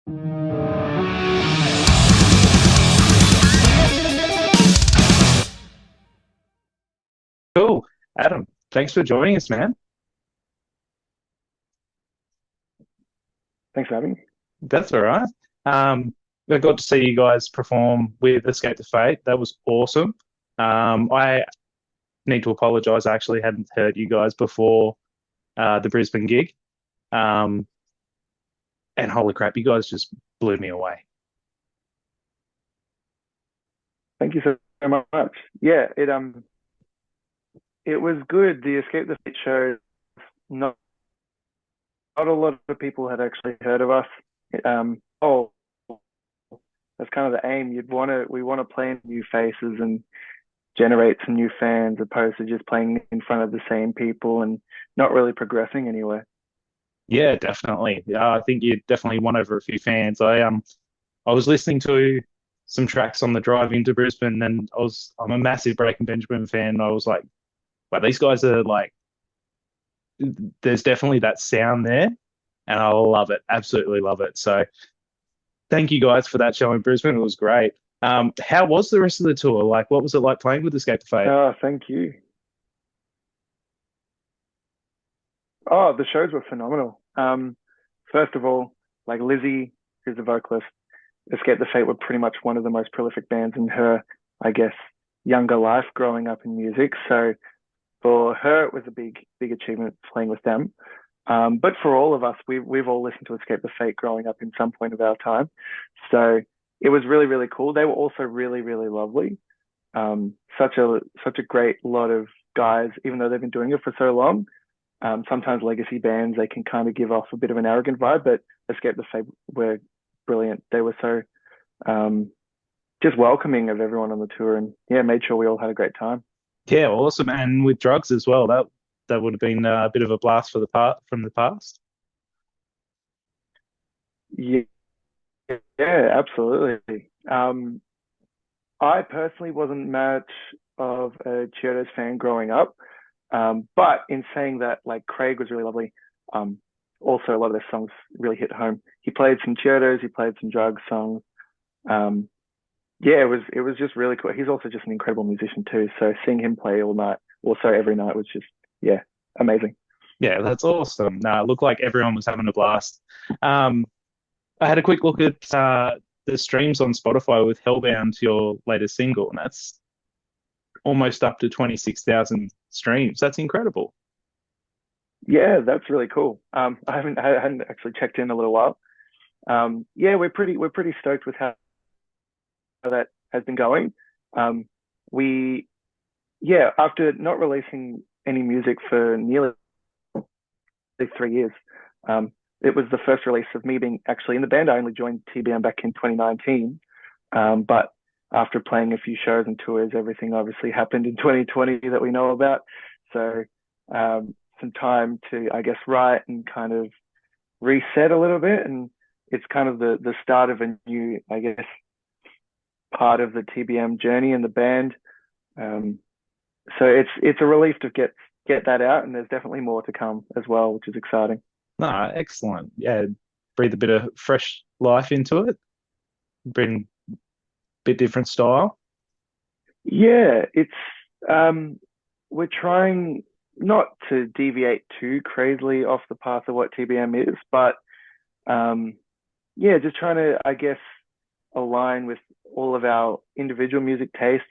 Cool. Adam, thanks for joining us, man. Thanks for having me. That's all right. I got to see you guys perform with Escape the Fate. That was awesome. I need to apologize. I actually hadn't heard you guys before the Brisbane gig. Um, and holy crap, you guys just blew me away. Thank you so much. Yeah, it was good. The Escape the Fate show, not not a lot of people had actually heard of us. Oh, that's kind of the aim. We want to play in new faces and generate some new fans, opposed to just playing in front of the same people and not really progressing anywhere. Yeah, definitely. I think you definitely won over a few fans. I was listening to some tracks on the drive into Brisbane, and I'm a massive Breaking Benjamin fan. And I was like, but these guys are like, there's definitely that sound there, and I love it, absolutely love it. So thank you guys for that show in Brisbane. It was great. How was the rest of the tour? Like, what was it like playing with Escape the Fate? Oh, thank you. Oh, the shows were phenomenal. First of all, like Lizzie, who's the vocalist, Escape the Fate were pretty much one of the most prolific bands in her, I guess, younger life growing up in music. So for her, it was a big achievement playing with them. But for all of us, we've all listened to Escape the Fate growing up in some point of our time. So it was really, really cool. They were also really, really lovely. Such a great lot of guys, even though they've been doing it for so long. Sometimes legacy bands, they can kind of give off a bit of an arrogant vibe, but Escape the Fate were brilliant. They were so um, just welcoming of everyone on the tour, and yeah, made sure we all had a great time. Yeah, awesome. And with drugs as well. That would have been a bit of a blast for the part from the past. Yeah, yeah, absolutely. I personally wasn't much of a Cheetos fan growing up, but in saying that, like Craig was really lovely. Um, Also, a lot of their songs really hit home. He played some Cheetos, he played some drug songs. Um, yeah, it was just really cool. He's also just an incredible musician too. So seeing him play all night, also every night, was just yeah, amazing. Yeah, that's awesome. It looked like everyone was having a blast. Um, I had a quick look at the streams on Spotify with Hellbound, your latest single, and that's almost up to 26,000 streams. That's incredible. Yeah, that's really cool. I hadn't actually checked in a little while. Yeah, we're pretty stoked with how that has been going. Um, we yeah, after not releasing any music for nearly 3 years, it was the first release of me being actually in the band. I only joined TBM back in 2019, but after playing a few shows and tours, everything obviously happened in 2020 that we know about. So some time to, I guess, write and kind of reset a little bit, and it's kind of the start of a new, I guess, part of the TBM journey in the band. Um, so it's a relief to get that out, and there's definitely more to come as well, which is exciting. No, excellent. Yeah, breathe a bit of fresh life into it, bring a bit different style. Yeah, it's um, we're trying not to deviate too crazily off the path of what TBM is, but um, yeah, just trying to, I guess, align with all of our individual music tastes,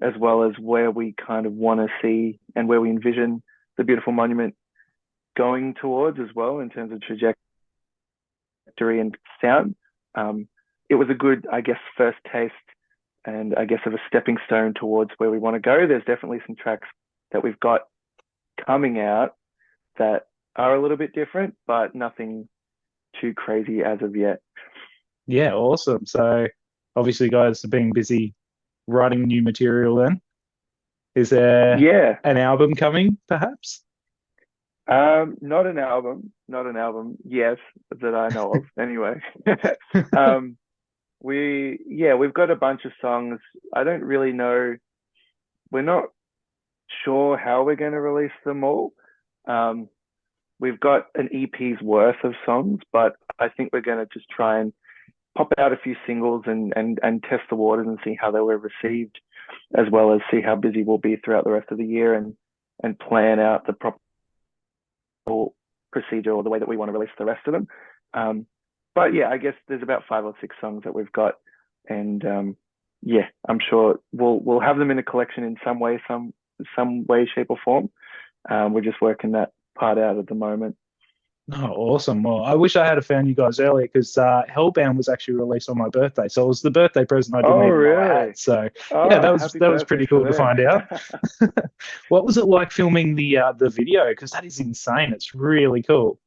as well as where we kind of want to see and where we envision the beautiful monument going towards as well in terms of trajectory and sound. Um, it was a good, I guess, first taste and I guess of a stepping stone towards where we want to go. There's definitely some tracks that we've got coming out that are a little bit different, but nothing too crazy as of yet. Yeah, awesome. So obviously, guys are being busy writing new material then. Is there Yeah, an album coming, perhaps? not an album, yes, that I know of. Anyway, um, we've got a bunch of songs. I don't really know. We're not sure how we're going to release them all. Um, we've got an EP's worth of songs, but I think we're going to just try and pop out a few singles and test the waters and see how they were received, as well as see how busy we'll be throughout the rest of the year and plan out the proper procedure or the way that we want to release the rest of them. But yeah, I guess there's about 5 or 6 songs that we've got, and yeah, I'm sure we'll have them in a collection in some way, shape, or form. We're just working that part out at the moment. Oh, awesome. Well, I wish I had found you guys earlier because Hellbound was actually released on my birthday. So it was the birthday present I didn't Oh, even know I really? had. So yeah, Oh, happy that was birthday pretty for cool to them. find out. What was it like filming the video? Because that is insane. It's really cool.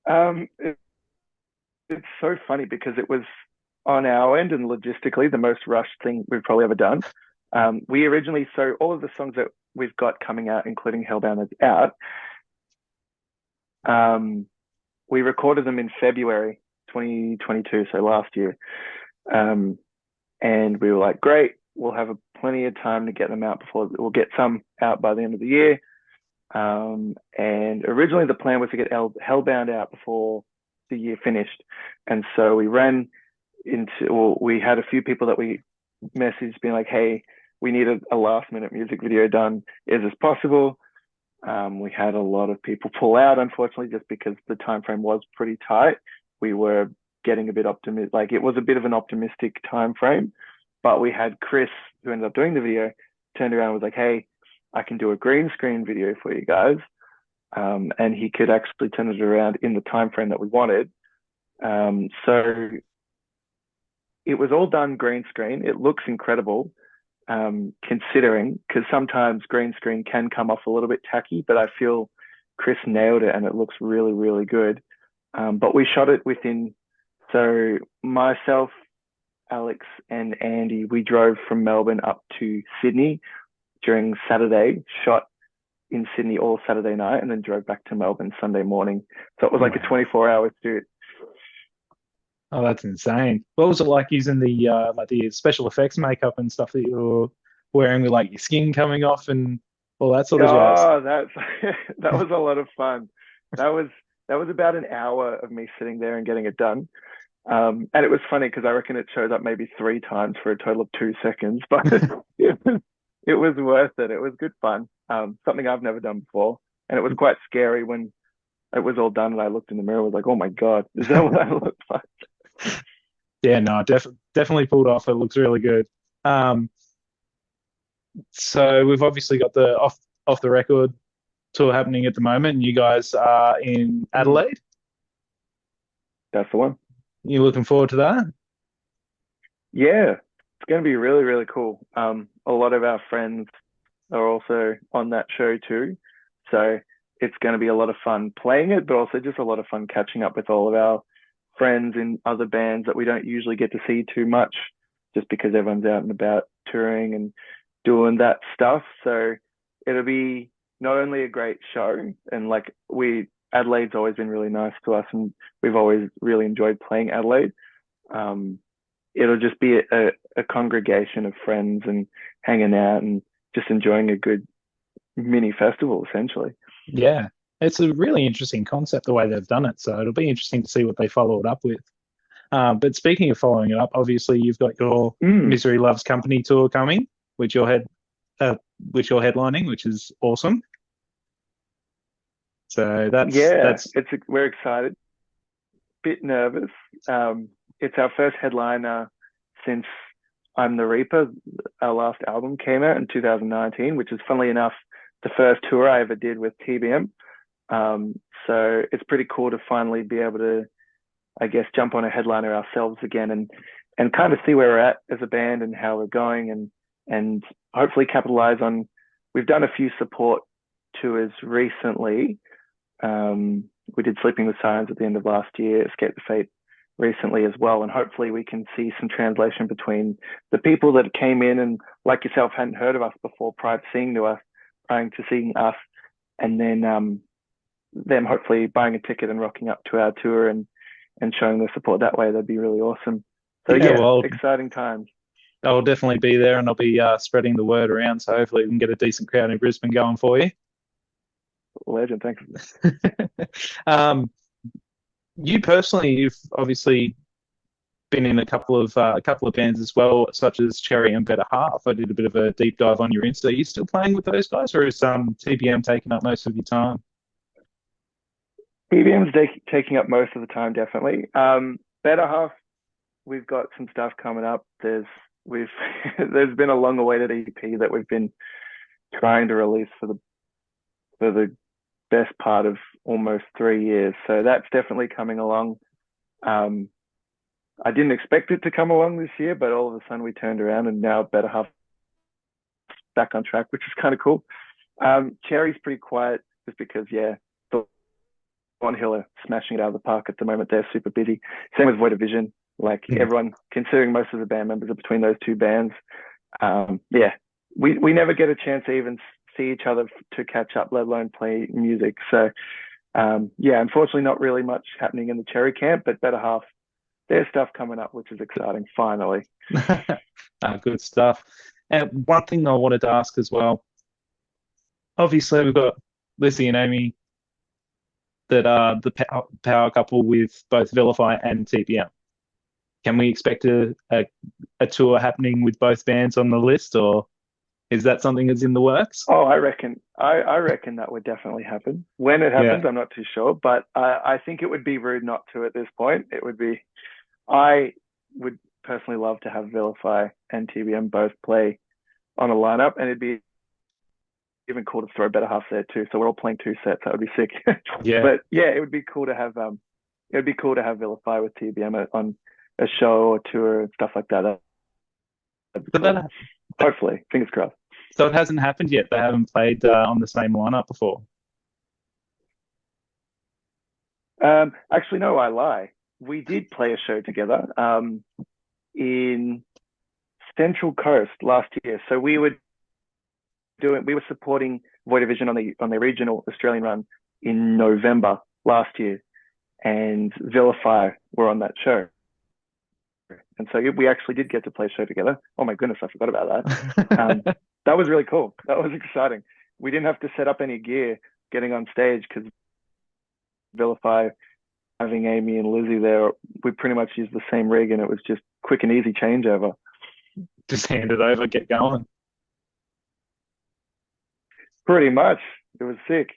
um, it, it's so funny because it was on our end and logistically the most rushed thing we've probably ever done. We originally, so all of the songs that we've got coming out, including Hellbound that's out, we recorded them in February 2022, so last year. And we were like, great, we'll have plenty of time to get them out before we'll get some out by the end of the year. And originally the plan was to get Hellbound out before the year finished. And so we ran we had a few people that we messaged being like, hey, we need a last minute music video done. Is this possible? We had a lot of people pull out, unfortunately, just because the time frame was pretty tight. We were getting a bit optimistic, like it was a bit of an optimistic time frame, but we had Chris, who ended up doing the video, turned around and was like, hey, I can do a green screen video for you guys. And he could actually turn it around in the time frame that we wanted. So it was all done green screen. It looks incredible, considering, because sometimes green screen can come off a little bit tacky, but I feel Chris nailed it and it looks really, really good. But we shot it within, so myself, Alex, and Andy, we drove from Melbourne up to Sydney during Saturday, shot in Sydney all Saturday night, and then drove back to Melbourne Sunday morning. So it was like a 24-hour shoot. Oh, that's insane. What was it like using the special effects makeup and stuff that you were wearing with like your skin coming off and all that sort of jazz? Oh, that was a lot of fun. That was about an hour of me sitting there and getting it done. And it was funny because I reckon it showed up maybe 3 times for a total of 2 seconds, but it was worth it. It was good fun. Something I've never done before. And it was quite scary when it was all done and I looked in the mirror and was like, oh my God, is that what I look like? Yeah, no, definitely pulled off. It looks really good. Um, so we've obviously got the off the record tour happening at the moment, and you guys are in Adelaide. That's the one. You looking forward to that? Yeah, it's going to be really, really cool. A lot of our friends are also on that show too. So it's going to be a lot of fun playing it, but also just a lot of fun catching up with all of our friends in other bands that we don't usually get to see too much, just because everyone's out and about touring and doing that stuff. So it'll be not only a great show, and like Adelaide's always been really nice to us, and we've always really enjoyed playing Adelaide. It'll just be a congregation of friends and hanging out and just enjoying a good mini festival, essentially. Yeah, it's a really interesting concept the way they've done it. So it'll be interesting to see what they follow it up with. But speaking of following it up, obviously you've got your Misery Loves Company tour coming, which you're headlining, which is awesome. So we're excited. Bit nervous. It's our first headliner since I'm the Reaper. Our last album came out in 2019, which is, funnily enough, the first tour I ever did with TBM. So it's pretty cool to finally be able to, I guess, jump on a headliner ourselves again and kind of see where we're at as a band and how we're going, and hopefully capitalize on. We've done a few support tours recently. We did Sleeping with Sirens at the end of last year, Escape the Fate recently as well, and hopefully we can see some translation between the people that came in and, like yourself, hadn't heard of us before prior to seeing us, and then them hopefully buying a ticket and rocking up to our tour and showing their support that way. That'd be really awesome. So well, exciting times. I'll definitely be there, and I'll be spreading the word around. So hopefully we can get a decent crowd in Brisbane going for you. Legend, thanks. um, you personally, you've obviously been in a couple of bands as well, such as Cherry and Better Half. I did a bit of a deep dive on your Insta. Are you still playing with those guys, or is TBM taking up most of your time? TBM's taking up most of the time, definitely. Better Half, we've got some stuff coming up. There's been a long-awaited EP that we've been trying to release for the best part of almost 3 years. So that's definitely coming along. I didn't expect it to come along this year, but all of a sudden we turned around and now Better Half back on track, which is kind of cool. Cherry's pretty quiet just because, Thornhill are smashing it out of the park at the moment. They're super busy. Same with Void of Vision. Like everyone, considering most of the band members are between those two bands. We never get a chance to even see each other to catch up, let alone play music. So, unfortunately, not really much happening in the Cherry camp, but Better Half, there's stuff coming up, which is exciting, finally. Good stuff. And one thing I wanted to ask as well, obviously we've got Lizzie and Amy that are the power couple with both Vilify and TBM. Can we expect a tour happening with both bands on the list, or is that something that's in the works? Oh, I reckon that would definitely happen. When it happens, I'm not too sure, but I think it would be rude not to at this point. I would personally love to have Vilify and TBM both play on a lineup, and it'd be even cool to throw Better Half there too. So we're all playing 2 sets. That would be sick. Yeah. But yeah, it would be cool to have Vilify with TBM on a show or tour and stuff like that. Cool. Hopefully, fingers crossed. So it hasn't happened yet. They haven't played on the same lineup before. Actually, no, I lie. We did play a show together in Central Coast last year. So we were supporting Void of Vision on the regional Australian run in November last year, and Vilify were on that show. And so we actually did get to play a show together. Oh my goodness, I forgot about that. That was really cool. That was exciting. We didn't have to set up any gear getting on stage because Vilify, having Amy and Lizzie there, we pretty much used the same rig, and it was just quick and easy changeover. Just hand it over, get going. Pretty much. It was sick.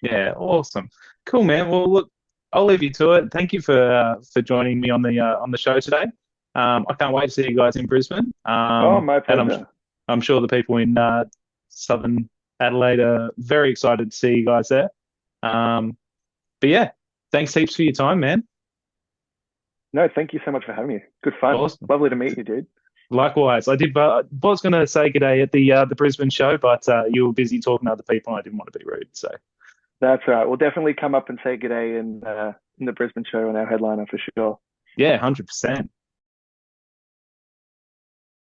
Yeah, awesome. Cool, man. Well, look, I'll leave you to it. Thank you for joining me on the show today. I can't wait to see you guys in Brisbane. My pleasure. And I'm sure the people in southern Adelaide are very excited to see you guys there. But yeah, thanks heaps for your time, man. No, thank you so much for having me. Good fun. Awesome. Lovely to meet you, dude. Likewise. I was going to say g'day at the Brisbane show, but you were busy talking to other people and I didn't want to be rude. So that's right. We'll definitely come up and say g'day in the Brisbane show on our headliner for sure. Yeah, 100%.